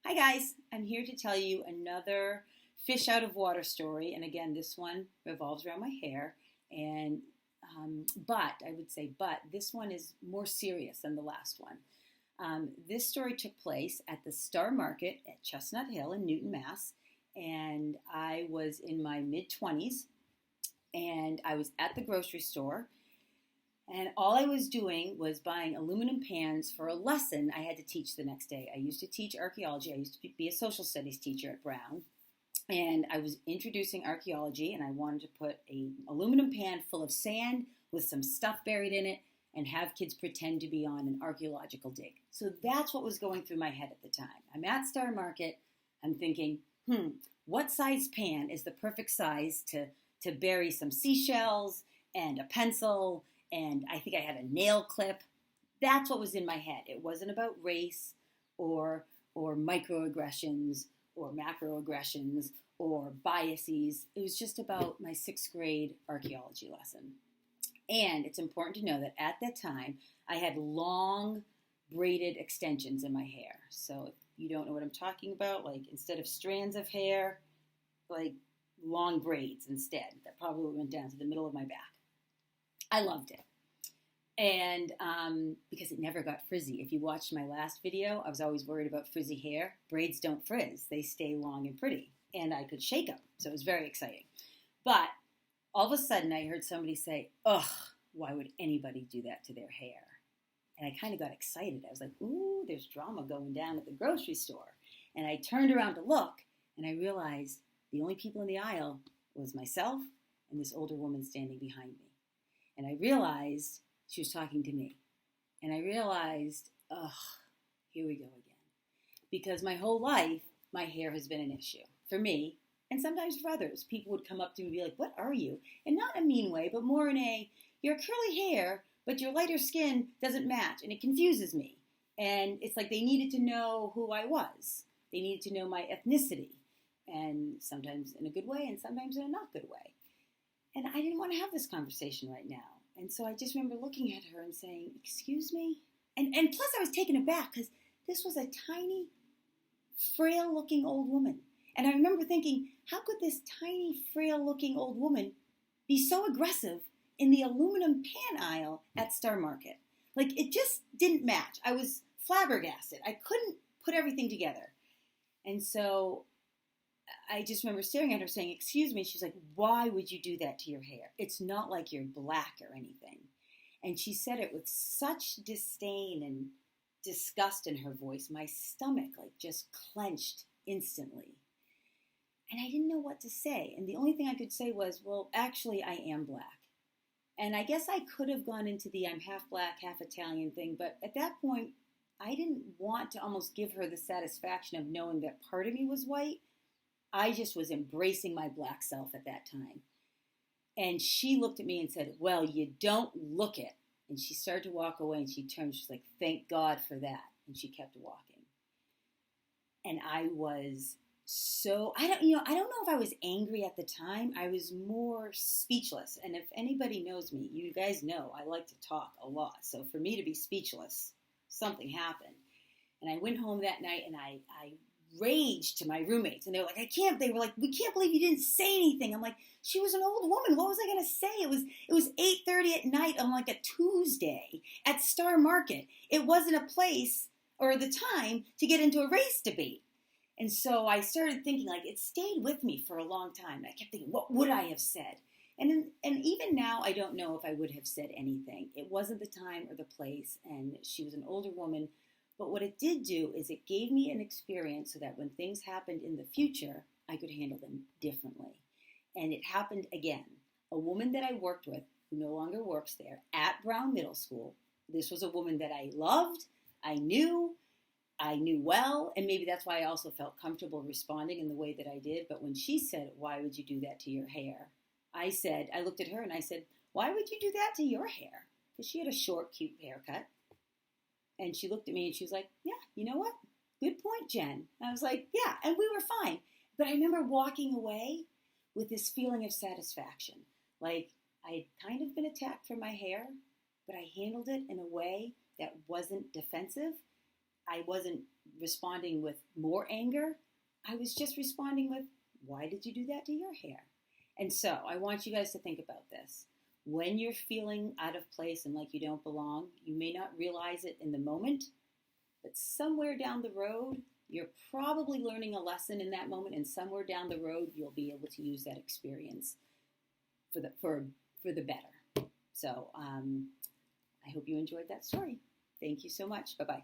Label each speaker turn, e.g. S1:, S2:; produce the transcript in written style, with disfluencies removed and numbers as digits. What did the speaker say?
S1: Hi guys, I'm here to tell you another fish out of water story. And again, this one revolves around my hair. And but this one is more serious than the last one. This story took place at the Star Market at Chestnut Hill in Newton, Mass. And I was in my mid 20s and I was at the grocery store. And all I was doing was buying aluminum pans for a lesson I had to teach the next day. I used to teach archaeology. I used to be a social studies teacher at Brown. And I was introducing archaeology, and I wanted to put an aluminum pan full of sand with some stuff buried in it and have kids pretend to be on an archaeological dig. So that's what was going through my head at the time. I'm at Star Market. I'm thinking, what size pan is the perfect size to bury some seashells and a pencil, and I think I had a nail clip. That's what was in my head. It wasn't about race or microaggressions or macroaggressions or biases. It was just about my sixth grade archaeology lesson. And it's important to know that at that time, I had long braided extensions in my hair. So if you don't know what I'm talking about, like instead of strands of hair, like long braids instead. That probably went down to the middle of my back. I loved it. And because it never got frizzy. If you watched my last video, I was always worried about frizzy hair. Braids don't frizz. They stay long and pretty. And I could shake them. So it was very exciting. But all of a sudden, I heard somebody say, ugh, why would anybody do that to their hair? And I kind of got excited. I was like, ooh, there's drama going down at the grocery store. And I turned around to look, and I realized the only people in the aisle was myself and this older woman standing behind me. And I realized she was talking to me. And I realized, ugh, here we go again. Because my whole life, my hair has been an issue. For me, and sometimes for others. People would come up to me and be like, what are you? And not in a mean way, but more in a, you're curly hair, but your lighter skin doesn't match. And it confuses me. And it's like they needed to know who I was. They needed to know my ethnicity. And sometimes in a good way and sometimes in a not good way. And I didn't want to have this conversation right now. And so I just remember looking at her and saying, excuse me? And plus I was taken aback because this was a tiny, frail-looking old woman. And I remember thinking, how could this tiny, frail-looking old woman be so aggressive in the aluminum pan aisle at Star Market? Like, it just didn't match. I was flabbergasted. I couldn't put everything together. And so I just remember staring at her saying, excuse me. She's like, why would you do that to your hair? It's not like you're black or anything. And she said it with such disdain and disgust in her voice. My stomach just clenched instantly. And I didn't know what to say. And the only thing I could say was, well, actually, I am black. And I guess I could have gone into the I'm half black, half Italian thing. But at that point, I didn't want to almost give her the satisfaction of knowing that part of me was white. I just was embracing my black self at that time. And she looked at me and said, well, you don't look it. And she started to walk away and she turned. She's like, thank God for that. And she kept walking. And I was so, I don't know if I was angry at the time. I was more speechless. And if anybody knows me, you guys know I like to talk a lot. So for me to be speechless, something happened. And I went home that night and I raged to my roommates. And they were like, they were like, we can't believe you didn't say anything. I'm like, she was an old woman. What was I going to say? It was 8:30 at night on like a Tuesday at Star Market. It wasn't a place or the time to get into a race debate. And so I started thinking, like, it stayed with me for a long time. And I kept thinking, what would I have said? And even now, I don't know if I would have said anything. It wasn't the time or the place, and she was an older woman. But what it did do is it gave me an experience so that when things happened in the future, I could handle them differently. And it happened again. A woman that I worked with, who no longer works there, at Brown Middle School. This was a woman that I loved, I knew well, and maybe that's why I also felt comfortable responding in the way that I did. But when she said, why would you do that to your hair? I looked at her and I said, why would you do that to your hair? Because she had a short, cute haircut. And she looked at me and she was like, yeah, you know what? Good point, Jen. And I was like, yeah, and we were fine. But I remember walking away with this feeling of satisfaction. Like I had kind of been attacked for my hair, but I handled it in a way that wasn't defensive. I wasn't responding with more anger. I was just responding with, why did you do that to your hair? And so I want you guys to think about this. When you're feeling out of place and like you don't belong, you may not realize it in the moment, but somewhere down the road, you're probably learning a lesson in that moment, and somewhere down the road, you'll be able to use that experience for the better. So I hope you enjoyed that story. Thank you so much. Bye-bye.